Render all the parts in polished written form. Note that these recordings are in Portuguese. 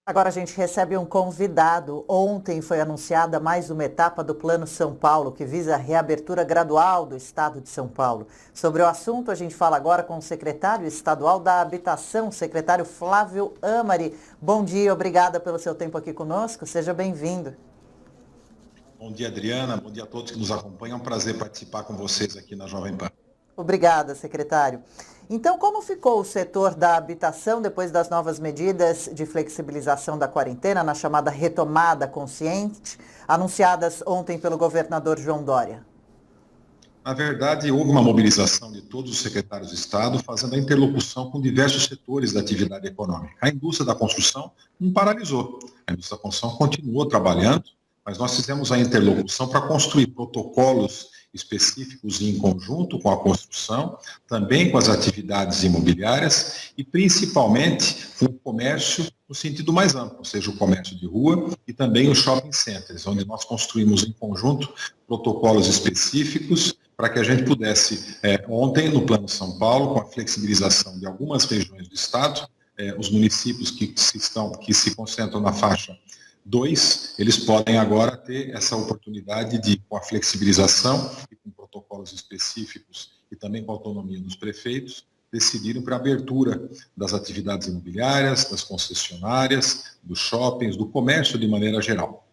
Agora a gente recebe um convidado. Ontem foi anunciada mais uma etapa do Plano São Paulo, que visa a reabertura gradual do estado de São Paulo. Sobre o assunto, a gente fala agora com o secretário estadual da Habitação, secretário Flávio Amari. Bom dia, obrigada pelo seu tempo aqui conosco. Seja bem-vindo. Bom dia, Adriana. Bom dia a todos que nos acompanham. É um prazer participar com vocês aqui na Jovem Pan. Obrigada, secretário. Então, como ficou o setor da habitação depois das novas medidas de flexibilização da quarentena, na chamada retomada consciente, anunciadas ontem pelo governador João Dória? Na verdade, houve uma mobilização de todos os secretários de Estado, fazendo a interlocução com diversos setores da atividade econômica. A indústria da construção não paralisou. A indústria da construção continuou trabalhando, mas nós fizemos a interlocução para construir protocolos específicos em conjunto com a construção, também com as atividades imobiliárias e principalmente com o comércio no sentido mais amplo, ou seja, o comércio de rua e também os shopping centers, onde nós construímos em conjunto protocolos específicos para que a gente pudesse, ontem no Plano São Paulo, com a flexibilização de algumas regiões do estado, os municípios que se concentram na faixa 2, eles podem agora ter essa oportunidade de, com a flexibilização e com protocolos específicos e também com a autonomia dos prefeitos, decidirem para a abertura das atividades imobiliárias, das concessionárias, dos shoppings, do comércio de maneira geral.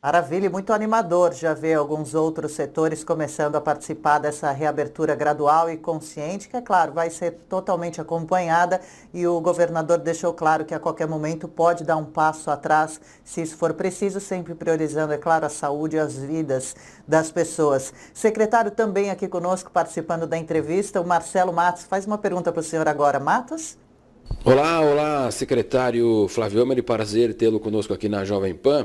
Maravilha, e muito animador já ver alguns outros setores começando a participar dessa reabertura gradual e consciente, que é claro, vai ser totalmente acompanhada e o governador deixou claro que a qualquer momento pode dar um passo atrás, se isso for preciso, sempre priorizando, é claro, a saúde e as vidas das pessoas. Secretário também aqui conosco, participando da entrevista, o Marcelo Matos. Faz uma pergunta para o senhor agora, Matos. Olá, secretário Flávio Amari, prazer tê-lo conosco aqui na Jovem Pan.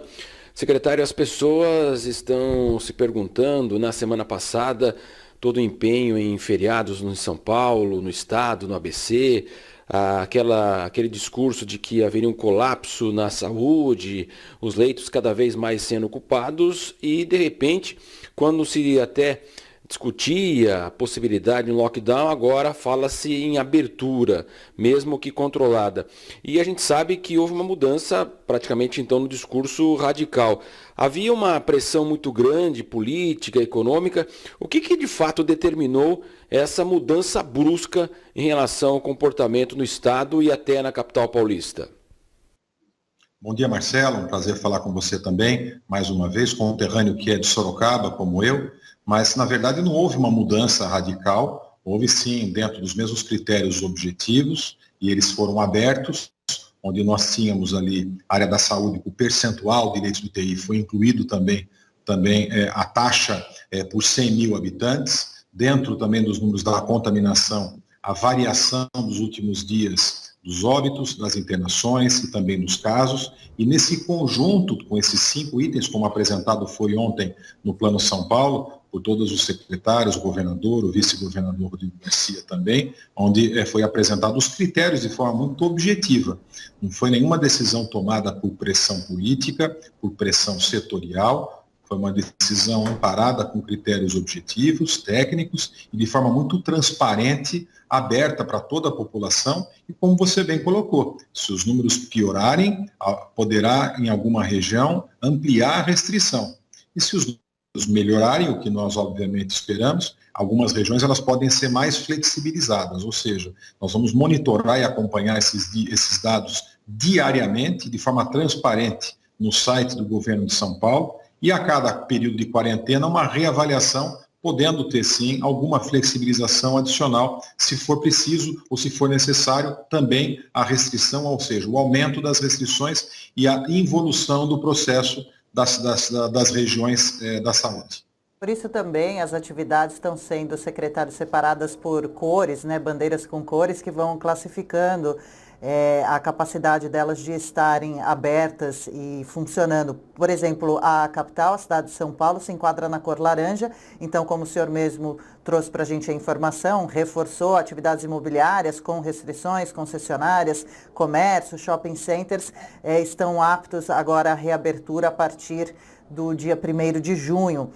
Secretário, as pessoas estão se perguntando, na semana passada, todo o empenho em feriados no São Paulo, no estado, no ABC, aquele discurso de que haveria um colapso na saúde, os leitos cada vez mais sendo ocupados e, de repente, quando se até discutia a possibilidade de um lockdown, agora fala-se em abertura, mesmo que controlada. E a gente sabe que houve uma mudança praticamente então no discurso radical. Havia uma pressão muito grande, política, econômica. O que de fato determinou essa mudança brusca em relação ao comportamento no Estado e até na capital paulista? Bom dia, Marcelo. Um prazer falar com você também, mais uma vez, conterrâneo que é de Sorocaba, como eu. Mas, na verdade, não houve uma mudança radical, houve sim, dentro dos mesmos critérios objetivos, e eles foram abertos, onde nós tínhamos ali a área da saúde, o percentual de leitos de UTI foi incluído também a taxa por 100 mil habitantes, dentro também dos números da contaminação, a variação dos últimos dias dos óbitos, das internações e também dos casos, e nesse conjunto, com esses 5 itens, como apresentado foi ontem no Plano São Paulo, por todos os secretários, o governador, o vice-governador Rodrigo Garcia também, onde foi apresentado os critérios de forma muito objetiva. Não foi nenhuma decisão tomada por pressão política, por pressão setorial, foi uma decisão amparada com critérios objetivos, técnicos e de forma muito transparente, aberta para toda a população e como você bem colocou, se os números piorarem, poderá em alguma região ampliar a restrição. E se os números melhorarem, o que nós obviamente esperamos, algumas regiões elas podem ser mais flexibilizadas, ou seja, nós vamos monitorar e acompanhar esses dados diariamente, de forma transparente, no site do governo de São Paulo, e a cada período de quarentena uma reavaliação, podendo ter sim alguma flexibilização adicional, se for preciso ou se for necessário, também a restrição, ou seja, o aumento das restrições e a involução do processo das regiões da saúde. Por isso também as atividades estão sendo, secretário, separadas por cores, né, bandeiras com cores que vão classificando a capacidade delas de estarem abertas e funcionando. Por exemplo, a capital, a cidade de São Paulo, se enquadra na cor laranja, então, como o senhor mesmo trouxe para a gente a informação, reforçou atividades imobiliárias com restrições, concessionárias, comércio, shopping centers, estão aptos agora à reabertura a partir do dia 1º de junho.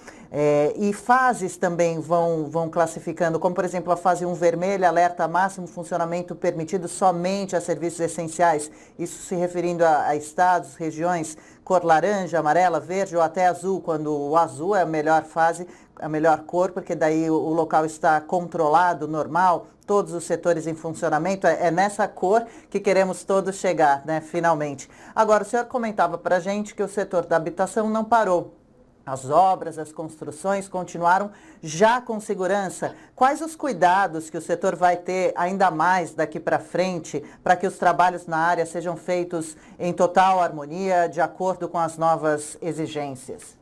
E fases também vão classificando, como por exemplo a fase 1 vermelha, alerta máximo funcionamento permitido somente a serviços essenciais, isso se referindo a estados, regiões, cor laranja, amarela, verde ou até azul, quando o azul é a melhor fase, a melhor cor, porque daí o local está controlado, normal, todos os setores em funcionamento, é nessa cor que queremos todos chegar, né, finalmente. Agora, o senhor comentava para a gente que o setor da habitação não parou. As obras, as construções continuaram já com segurança. Quais os cuidados que o setor vai ter ainda mais daqui para frente para que os trabalhos na área sejam feitos em total harmonia, de acordo com as novas exigências?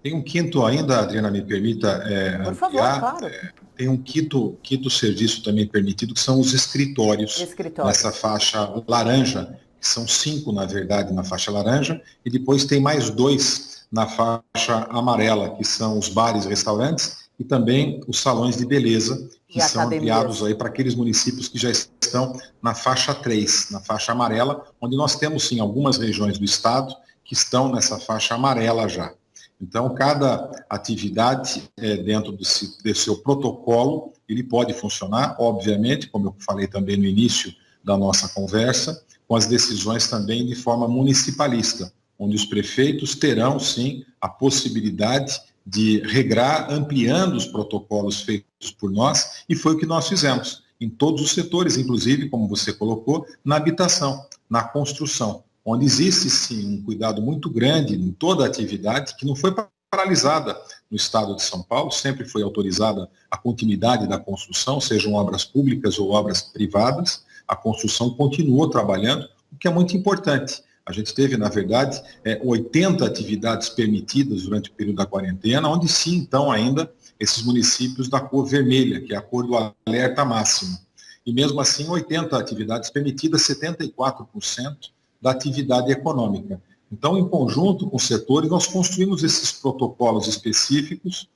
Tem um quinto ainda, Adriana, me permita Por favor, ampliar. claro. Tem um quinto serviço também permitido, que são os escritórios. Nessa faixa laranja, que são 5, na verdade, na faixa laranja, e depois tem mais 2 na faixa amarela, que são os bares e restaurantes, e também os salões de beleza, que são ampliados aí para aqueles municípios que já estão na faixa 3, na faixa amarela, onde nós temos, sim, algumas regiões do estado que estão nessa faixa amarela já. Então, cada atividade dentro desse seu protocolo, ele pode funcionar, obviamente, como eu falei também no início da nossa conversa, com as decisões também de forma municipalista, onde os prefeitos terão, sim, a possibilidade de regrar, ampliando os protocolos feitos por nós, e foi o que nós fizemos, em todos os setores, inclusive, como você colocou, na habitação, na construção, onde existe, sim, um cuidado muito grande em toda a atividade, que não foi paralisada no estado de São Paulo, sempre foi autorizada a continuidade da construção, sejam obras públicas ou obras privadas, a construção continuou trabalhando, o que é muito importante. A gente teve, na verdade, 80 atividades permitidas durante o período da quarentena, onde sim, então, ainda, esses municípios da cor vermelha, que é a cor do alerta máximo. E mesmo assim, 80 atividades permitidas, 74% da atividade econômica. Então, em conjunto com os setores, nós construímos esses protocolos específicos,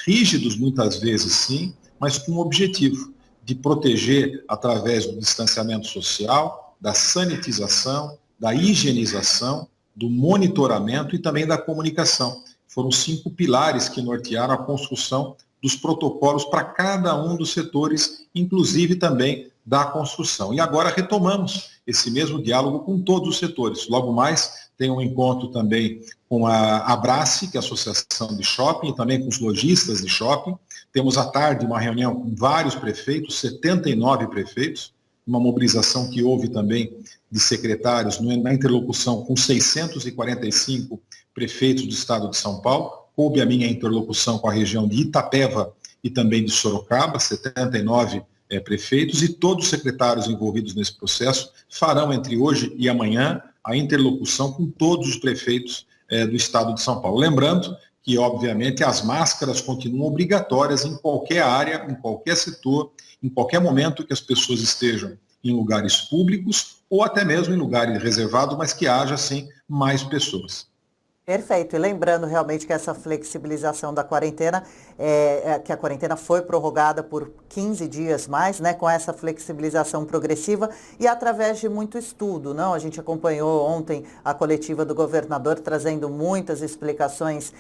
rígidos muitas vezes sim, mas com o objetivo de proteger através do distanciamento social, da sanitização, da higienização, do monitoramento e também da comunicação. Foram 5 pilares que nortearam a construção dos protocolos para cada um dos setores, inclusive também da construção. E agora retomamos esse mesmo diálogo com todos os setores. Logo mais tem um encontro também com a Abrace, que é a Associação de Shopping, e também com os lojistas de shopping. Temos à tarde uma reunião com vários prefeitos, 79 prefeitos, uma mobilização que houve também de secretários na interlocução com 645 prefeitos do estado de São Paulo. Coube a minha interlocução com a região de Itapeva e também de Sorocaba, 79 prefeitos, e todos os secretários envolvidos nesse processo farão entre hoje e amanhã a interlocução com todos os prefeitos do estado de São Paulo. Lembrando que, obviamente, as máscaras continuam obrigatórias em qualquer área, em qualquer setor, em qualquer momento que as pessoas estejam em lugares públicos ou até mesmo em lugares reservados, mas que haja, sim, mais pessoas. Perfeito. E lembrando realmente que essa flexibilização da quarentena, que a quarentena foi prorrogada por 15 dias mais, né, com essa flexibilização progressiva e através de muito estudo, não? A gente acompanhou ontem a coletiva do governador trazendo muitas explicações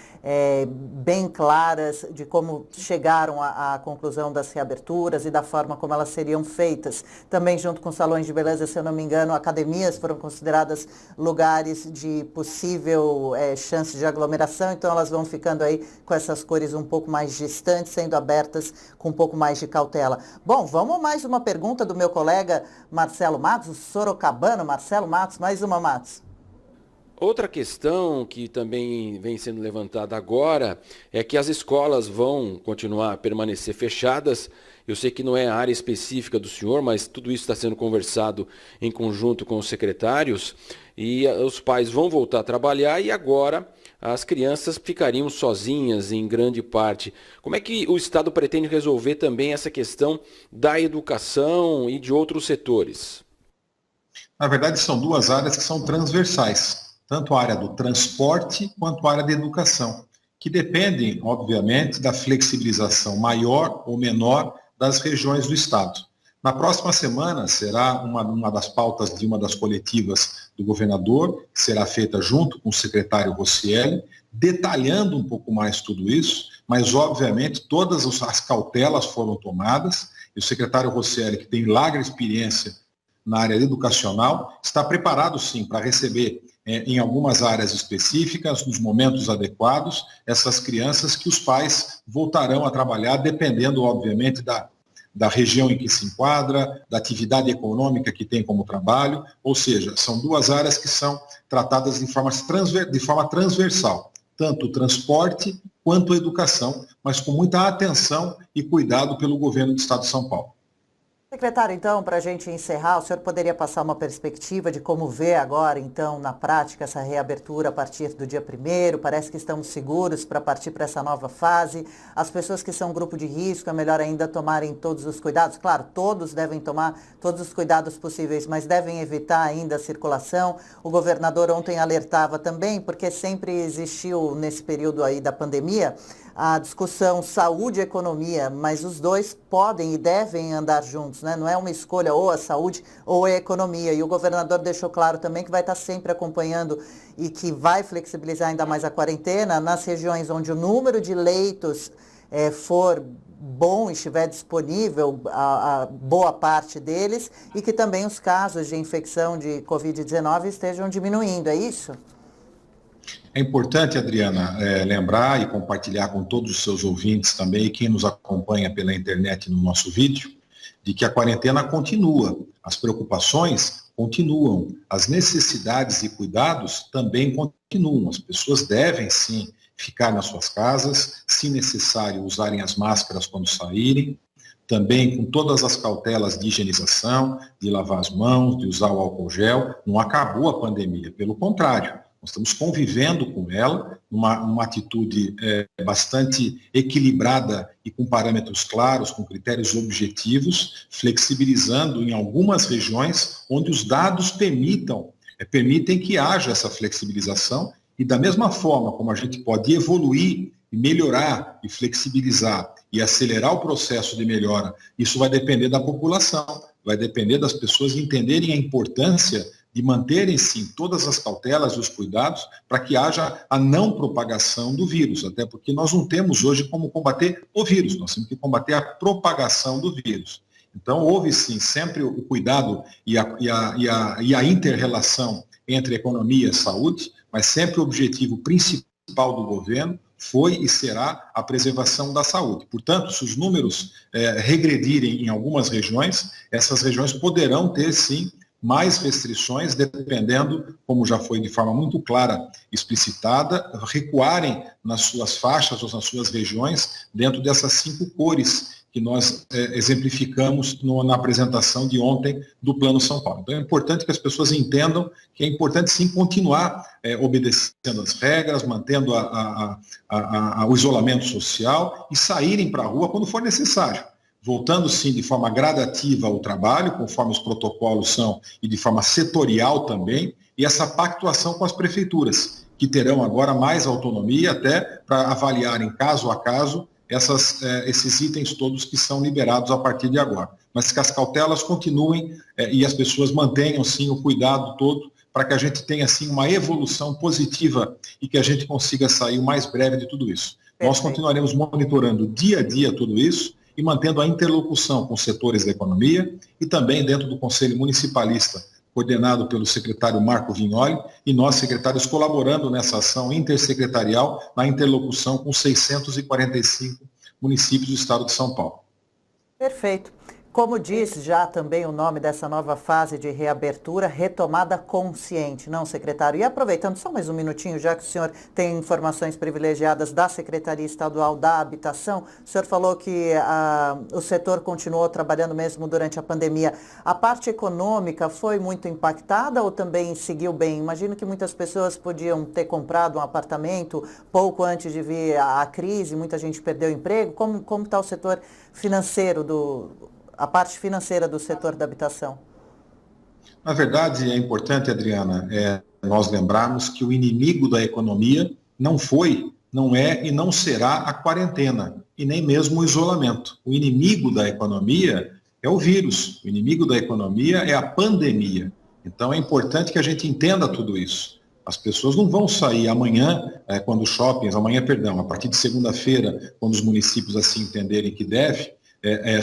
bem claras de como chegaram à conclusão das reaberturas e da forma como elas seriam feitas. Também junto com salões de beleza, se eu não me engano, academias foram consideradas lugares de possível chances de aglomeração, então elas vão ficando aí com essas cores um pouco mais distantes, sendo abertas com um pouco mais de cautela. Bom, vamos a mais uma pergunta do meu colega Marcelo Matos, sorocabano Marcelo Matos, mais uma, Matos. Outra questão que também vem sendo levantada agora é que as escolas vão continuar a permanecer fechadas. Eu sei que não é a área específica do senhor, mas tudo isso está sendo conversado em conjunto com os secretários e os pais vão voltar a trabalhar e agora as crianças ficariam sozinhas em grande parte. Como é que o Estado pretende resolver também essa questão da educação e de outros setores? Na verdade, são duas áreas que são transversais, tanto a área do transporte quanto a área da educação. que dependem, obviamente, da flexibilização maior ou menor das regiões do Estado. Na próxima semana será uma das pautas de uma das coletivas do governador, que será feita junto com o secretário Roscielli, detalhando um pouco mais tudo isso, mas obviamente todas as cautelas foram tomadas, e o secretário Roscielli, que tem larga experiência na área educacional, está preparado sim para receber em algumas áreas específicas, nos momentos adequados, essas crianças que os pais voltarão a trabalhar, dependendo obviamente da região em que se enquadra, da atividade econômica que tem como trabalho, ou seja, são duas áreas que são tratadas de forma transversal, tanto o transporte quanto a educação, mas com muita atenção e cuidado pelo governo do Estado de São Paulo. Secretário, então, para a gente encerrar, o senhor poderia passar uma perspectiva de como vê agora, então, na prática, essa reabertura a partir do dia 1º? Parece que estamos seguros para partir para essa nova fase. As pessoas que são grupo de risco, é melhor ainda tomarem todos os cuidados. Claro, todos devem tomar todos os cuidados possíveis, mas devem evitar ainda a circulação. O governador ontem alertava também, porque sempre existiu nesse período aí da pandemia, a discussão saúde e economia, mas os dois podem e devem andar juntos, né? Não é uma escolha ou a saúde ou a economia. E o governador deixou claro também que vai estar sempre acompanhando e que vai flexibilizar ainda mais a quarentena nas regiões onde o número de leitos for bom, estiver disponível, a boa parte deles, e que também os casos de infecção de Covid-19 estejam diminuindo, é isso? É importante, Adriana, lembrar e compartilhar com todos os seus ouvintes também e quem nos acompanha pela internet no nosso vídeo, de que a quarentena continua, as preocupações continuam, as necessidades e cuidados também continuam. As pessoas devem, sim, ficar nas suas casas, se necessário, usarem as máscaras quando saírem, também com todas as cautelas de higienização, de lavar as mãos, de usar o álcool gel. Não acabou a pandemia, pelo contrário. Nós estamos convivendo com ela, uma atitude bastante equilibrada e com parâmetros claros, com critérios objetivos, flexibilizando em algumas regiões onde os dados permitem que haja essa flexibilização, e da mesma forma como a gente pode evoluir e melhorar e flexibilizar e acelerar o processo de melhora, isso vai depender da população, vai depender das pessoas entenderem a importância de manterem, sim, todas as cautelas e os cuidados para que haja a não propagação do vírus, até porque nós não temos hoje como combater o vírus, nós temos que combater a propagação do vírus. Então, houve, sim, sempre o cuidado e a inter-relação entre economia e saúde, mas sempre o objetivo principal do governo foi e será a preservação da saúde. Portanto, se os números regredirem em algumas regiões, essas regiões poderão ter, sim, mais restrições, dependendo, como já foi de forma muito clara explicitada, recuarem nas suas faixas ou nas suas regiões dentro dessas 5 cores que nós exemplificamos na apresentação de ontem do Plano São Paulo. Então é importante que as pessoas entendam que é importante sim continuar obedecendo as regras, mantendo o isolamento social e saírem para a rua quando for necessário. Voltando, sim, de forma gradativa ao trabalho, conforme os protocolos são, e de forma setorial também, e essa pactuação com as prefeituras, que terão agora mais autonomia até para avaliarem caso a caso esses itens todos que são liberados a partir de agora. Mas que as cautelas continuem e as pessoas mantenham, sim, o cuidado todo para que a gente tenha, sim, uma evolução positiva e que a gente consiga sair o mais breve de tudo isso. Perfeito. Nós continuaremos monitorando dia a dia tudo isso, e mantendo a interlocução com os setores da economia e também dentro do Conselho Municipalista, coordenado pelo secretário Marco Vignoli, e nós, secretários, colaborando nessa ação intersecretarial na interlocução com 645 municípios do estado de São Paulo. Perfeito. Como diz já também o nome dessa nova fase de reabertura, retomada consciente, não, secretário? E aproveitando só mais um minutinho, já que o senhor tem informações privilegiadas da Secretaria Estadual da Habitação, o senhor falou que o setor continuou trabalhando mesmo durante a pandemia. A parte econômica foi muito impactada ou também seguiu bem? Imagino que muitas pessoas podiam ter comprado um apartamento pouco antes de vir a crise, muita gente perdeu o emprego. Como está o setor financeiro a parte financeira do setor da habitação? Na verdade, é importante, Adriana, nós lembrarmos que o inimigo da economia não foi não é e não será a quarentena, e nem mesmo o isolamento. O inimigo da economia é o vírus, o inimigo da economia é a pandemia. Então é importante que a gente entenda tudo isso. As pessoas não vão sair amanhã, quando os shoppings, a partir de segunda-feira, quando os municípios assim entenderem que deve,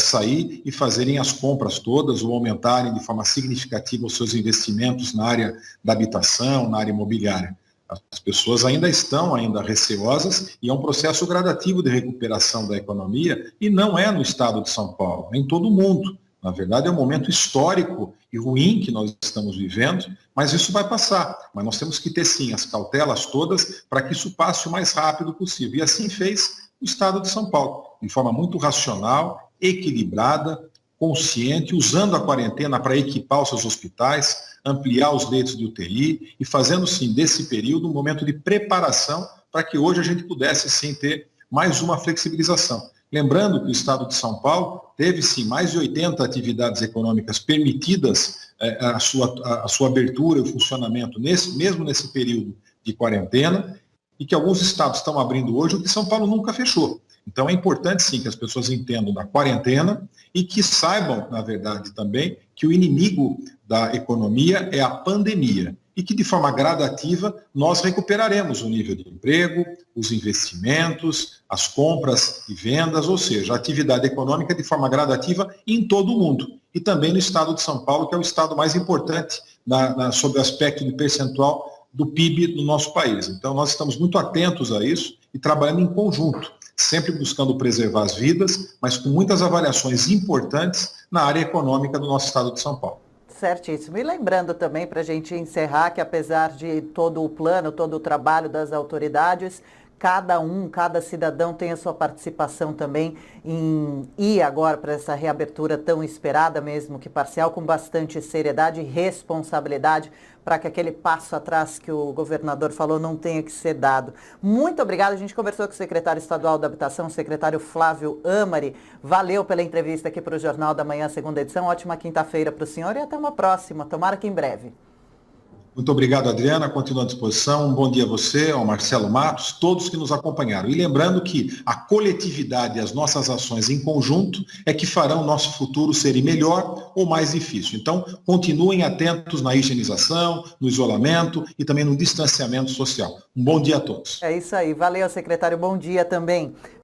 sair e fazerem as compras todas ou aumentarem de forma significativa os seus investimentos na área da habitação, na área imobiliária. As pessoas ainda estão receosas e é um processo gradativo de recuperação da economia e não é no estado de São Paulo, é em todo o mundo. Na verdade, é um momento histórico e ruim que nós estamos vivendo, mas isso vai passar. Mas nós temos que ter, sim, as cautelas todas para que isso passe o mais rápido possível. E assim fez o estado de São Paulo, de forma muito racional, equilibrada, consciente, usando a quarentena para equipar os seus hospitais, ampliar os leitos de UTI e fazendo, sim, desse período um momento de preparação para que hoje a gente pudesse, sim, ter mais uma flexibilização. Lembrando que o estado de São Paulo teve, sim, mais de 80 atividades econômicas permitidas a sua abertura e o funcionamento, mesmo nesse período de quarentena, e que alguns estados estão abrindo hoje, o que São Paulo nunca fechou. Então é importante, sim, que as pessoas entendam da quarentena e que saibam, na verdade, também, que o inimigo da economia é a pandemia e que, de forma gradativa, nós recuperaremos o nível de emprego, os investimentos, as compras e vendas, ou seja, a atividade econômica de forma gradativa em todo o mundo. E também no estado de São Paulo, que é o estado mais importante sob o aspecto de percentual do PIB do nosso país. Então, nós estamos muito atentos a isso e trabalhando em conjunto, sempre buscando preservar as vidas, mas com muitas avaliações importantes na área econômica do nosso estado de São Paulo. Certíssimo. E lembrando também, para a gente encerrar, que apesar de todo o plano, todo o trabalho das autoridades, cada cidadão tem a sua participação também em ir agora para essa reabertura tão esperada, mesmo que parcial, com bastante seriedade e responsabilidade, para que aquele passo atrás que o governador falou não tenha que ser dado. Muito obrigada. A gente conversou com o secretário estadual da Habitação, o secretário Flávio Amari. Valeu pela entrevista aqui para o Jornal da Manhã, segunda edição. Ótima quinta-feira para o senhor e até uma próxima. Tomara que em breve. Muito obrigado, Adriana. Continuo à disposição. Um bom dia a você, ao Marcelo Matos, todos que nos acompanharam. E lembrando que a coletividade e as nossas ações em conjunto é que farão o nosso futuro ser melhor ou mais difícil. Então, continuem atentos na higienização, no isolamento e também no distanciamento social. Um bom dia a todos. É isso aí. Valeu, secretário. Bom dia também.